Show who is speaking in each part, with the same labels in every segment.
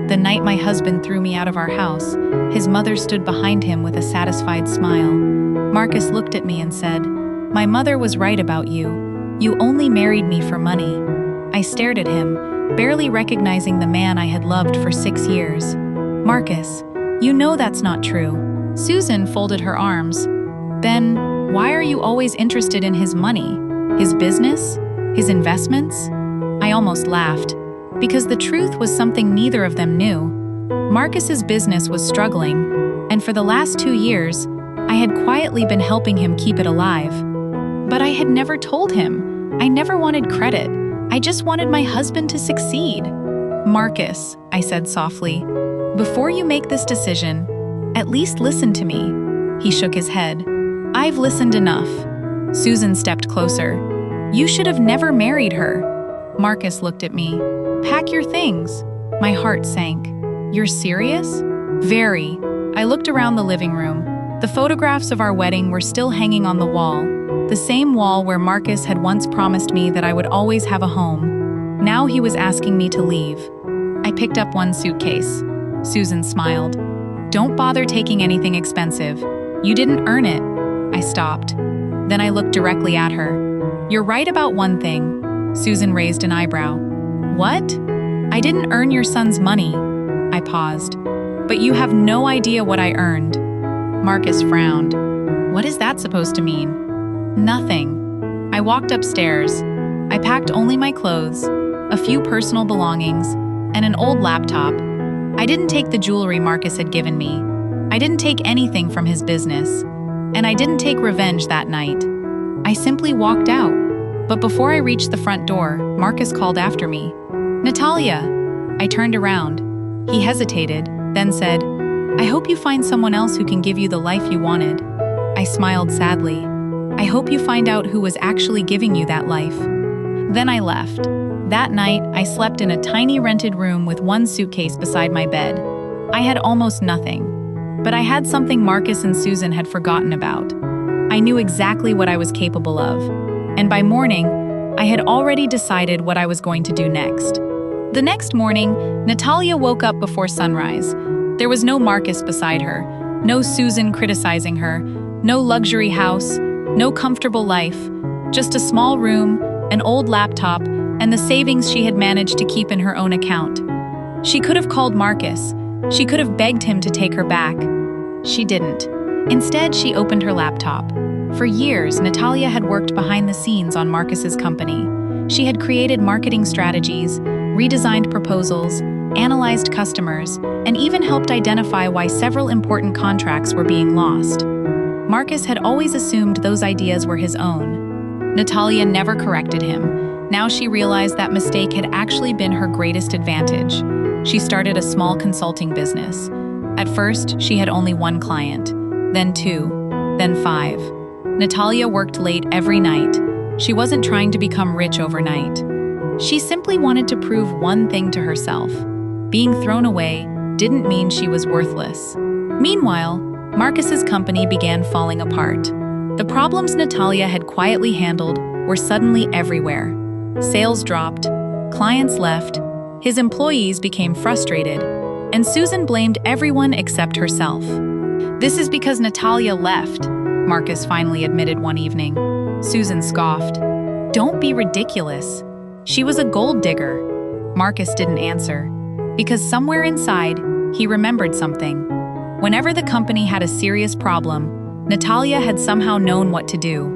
Speaker 1: The night my husband threw me out of our house, his mother stood behind him with a satisfied smile. Marcus looked at me and said, "My mother was right about you. You only married me for money." I stared at him, barely recognizing the man I had loved for 6 years. "Marcus, you know that's not true." Susan folded her arms. "Then, why are you always interested in his money? His business? His investments?" I almost laughed, because the truth was something neither of them knew. Marcus's business was struggling, and for the last 2 years, I had quietly been helping him keep it alive. But I had never told him. I never wanted credit. I just wanted my husband to succeed. "Marcus," I said softly, "before you make this decision, at least listen to me." He shook his head. "I've listened enough." Susan stepped closer. "You should have never married her." Marcus looked at me. "Pack your things." My heart sank. "You're serious?" "Very." I looked around the living room. The photographs of our wedding were still hanging on the wall, the same wall where Marcus had once promised me that I would always have a home. Now he was asking me to leave. I picked up one suitcase. Susan smiled. "Don't bother taking anything expensive. You didn't earn it." I stopped. Then I looked directly at her. "You're right about one thing." Susan raised an eyebrow. "What?" "I didn't earn your son's money." I paused. "But you have no idea what I earned." Marcus frowned. "What is that supposed to mean?" "Nothing." I walked upstairs. I packed only my clothes, a few personal belongings, and an old laptop. I didn't take the jewelry Marcus had given me. I didn't take anything from his business. And I didn't take revenge that night. I simply walked out. But before I reached the front door, Marcus called after me. "Natalia!" I turned around. He hesitated, then said, "I hope you find someone else who can give you the life you wanted." I smiled sadly. "I hope you find out who was actually giving you that life." Then I left. That night, I slept in a tiny rented room with one suitcase beside my bed. I had almost nothing. But I had something Marcus and Susan had forgotten about. I knew exactly what I was capable of. And by morning, I had already decided what I was going to do next. The next morning, Natalia woke up before sunrise. There was no Marcus beside her, no Susan criticizing her, no luxury house, no comfortable life, just a small room, an old laptop, and the savings she had managed to keep in her own account. She could have called Marcus. She could have begged him to take her back. She didn't. Instead, she opened her laptop. For years, Natalia had worked behind the scenes on Marcus's company. She had created marketing strategies, redesigned proposals, analyzed customers, and even helped identify why several important contracts were being lost. Marcus had always assumed those ideas were his own. Natalia never corrected him. Now she realized that mistake had actually been her greatest advantage. She started a small consulting business. At first, she had only one client, then 2, then 5. Natalia worked late every night. She wasn't trying to become rich overnight. She simply wanted to prove one thing to herself. Being thrown away didn't mean she was worthless. Meanwhile, Marcus's company began falling apart. The problems Natalia had quietly handled were suddenly everywhere. Sales dropped, clients left, his employees became frustrated, and Susan blamed everyone except herself. "This is because Natalia left," Marcus finally admitted one evening. Susan scoffed. "Don't be ridiculous. She was a gold digger." Marcus didn't answer, because somewhere inside, he remembered something. Whenever the company had a serious problem, Natalia had somehow known what to do.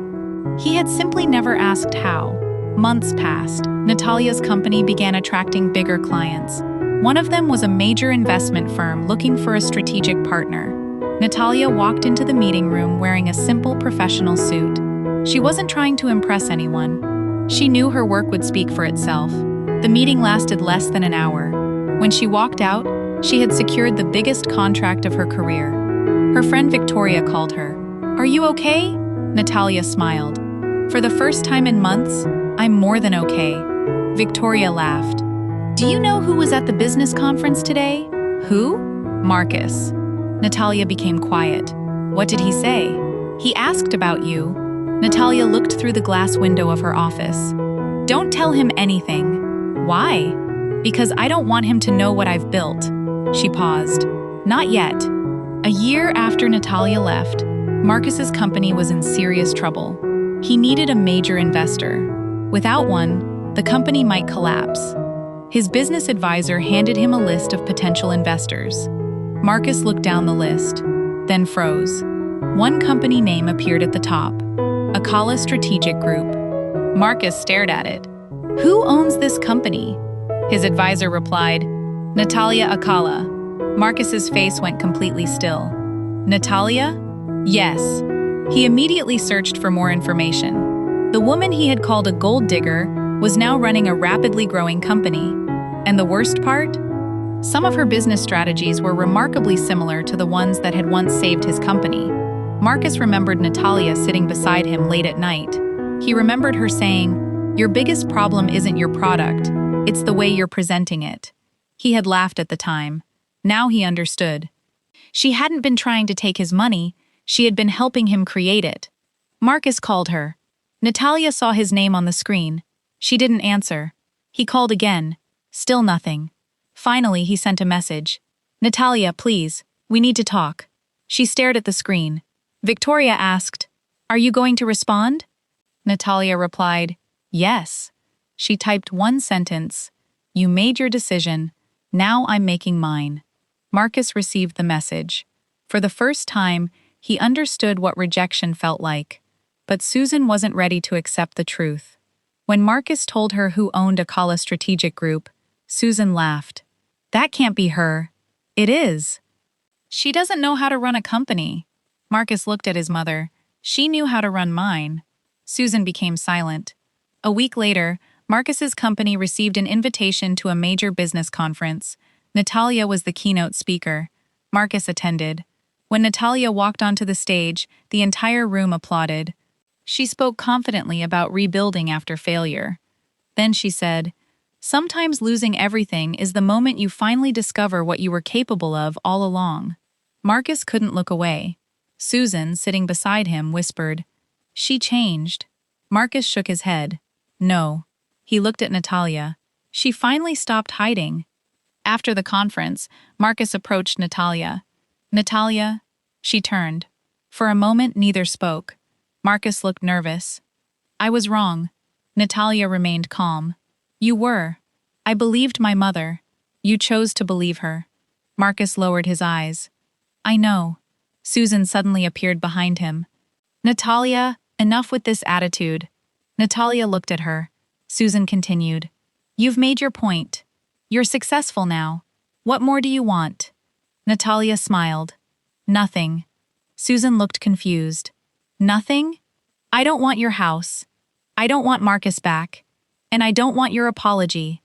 Speaker 1: He had simply never asked how. Months passed. Natalia's company began attracting bigger clients. One of them was a major investment firm looking for a strategic partner. Natalia walked into the meeting room wearing a simple professional suit. She wasn't trying to impress anyone. She knew her work would speak for itself. The meeting lasted less than an hour. When she walked out, she had secured the biggest contract of her career. Her friend Victoria called her. "Are you okay?" Natalia smiled. "For the first time in months, I'm more than okay." Victoria laughed. "Do you know who was at the business conference today?" "Who?" "Marcus." Natalia became quiet. "What did he say?" "He asked about you." Natalia looked through the glass window of her office. "Don't tell him anything." "Why?" "Because I don't want him to know what I've built." She paused. Not yet. A year after Natalia left, Marcus's company was in serious trouble. He needed a major investor. Without one, the company might collapse. His business advisor handed him a list of potential investors. Marcus looked down the list, then froze. One company name appeared at the top, Akala Strategic Group. Marcus stared at it. Who owns this company? His advisor replied, Natalia Akala. Marcus's face went completely still. Natalia? Yes. He immediately searched for more information. The woman he had called a gold digger was now running a rapidly growing company. And the worst part? Some of her business strategies were remarkably similar to the ones that had once saved his company. Marcus remembered Natalia sitting beside him late at night. He remembered her saying, "Your biggest problem isn't your product, it's the way you're presenting it." He had laughed at the time. Now he understood. She hadn't been trying to take his money, she had been helping him create it. Marcus called her. Natalia saw his name on the screen. She didn't answer. He called again. Still nothing. Finally, he sent a message. Natalia, please, we need to talk. She stared at the screen. Victoria asked, "Are you going to respond?" Natalia replied, "Yes." She typed one sentence. "You made your decision. Now I'm making mine." Marcus received the message. For the first time, he understood what rejection felt like. But Susan wasn't ready to accept the truth. When Marcus told her who owned Akala Strategic Group, Susan laughed. "That can't be her." "It is." "She doesn't know how to run a company." Marcus looked at his mother. "She knew how to run mine." Susan became silent. A week later, Marcus's company received an invitation to a major business conference. Natalia was the keynote speaker. Marcus attended. When Natalia walked onto the stage, the entire room applauded. She spoke confidently about rebuilding after failure. Then she said, "Sometimes losing everything is the moment you finally discover what you were capable of all along." Marcus couldn't look away. Susan, sitting beside him, whispered, "She changed." Marcus shook his head. No. He looked at Natalia. She finally stopped hiding. After the conference, Marcus approached Natalia. "Natalia?" She turned. For a moment, neither spoke. Marcus looked nervous. "I was wrong." Natalia remained calm. "You were. I believed my mother. You chose to believe her." Marcus lowered his eyes. "I know." Susan suddenly appeared behind him. "Natalia, enough with this attitude." Natalia looked at her. Susan continued. "You've made your point. You're successful now. What more do you want?" Natalia smiled. "Nothing." Susan looked confused. "Nothing? I don't want your house. I don't want Marcus back. And I don't want your apology."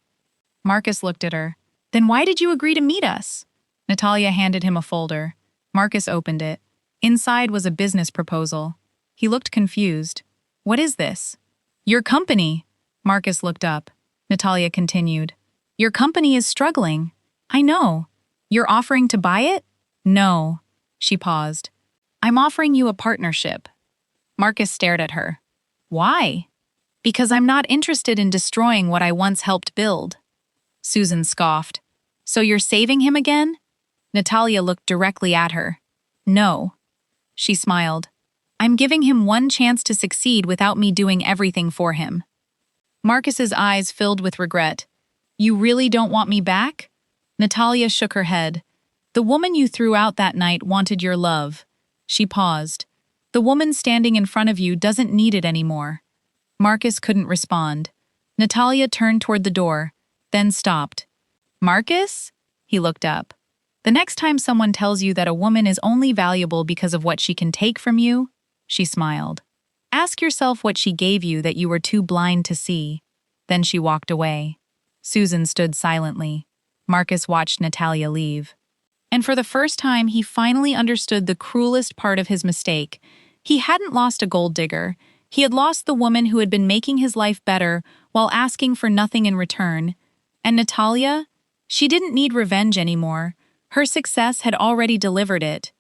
Speaker 1: Marcus looked at her. "Then why did you agree to meet us?" Natalia handed him a folder. Marcus opened it. Inside was a business proposal. He looked confused. "What is this?" "Your company." Marcus looked up. Natalia continued. "Your company is struggling." "I know." "You're offering to buy it?" "No." She paused. "I'm offering you a partnership." Marcus stared at her. "Why?" "Because I'm not interested in destroying what I once helped build." Susan scoffed. "So you're saving him again?" Natalia looked directly at her. "No." She smiled. "I'm giving him one chance to succeed without me doing everything for him." Marcus's eyes filled with regret. "You really don't want me back?" Natalia shook her head. "The woman you threw out that night wanted your love." She paused. "The woman standing in front of you doesn't need it anymore." Marcus couldn't respond. Natalia turned toward the door, then stopped. "Marcus?" He looked up. "The next time someone tells you that a woman is only valuable because of what she can take from you," she smiled, "ask yourself what she gave you that you were too blind to see." Then she walked away. Susan stood silently. Marcus watched Natalia leave. And for the first time, he finally understood the cruelest part of his mistake. He hadn't lost a gold digger. He had lost the woman who had been making his life better while asking for nothing in return. And Natalia? She didn't need revenge anymore. Her success had already delivered it.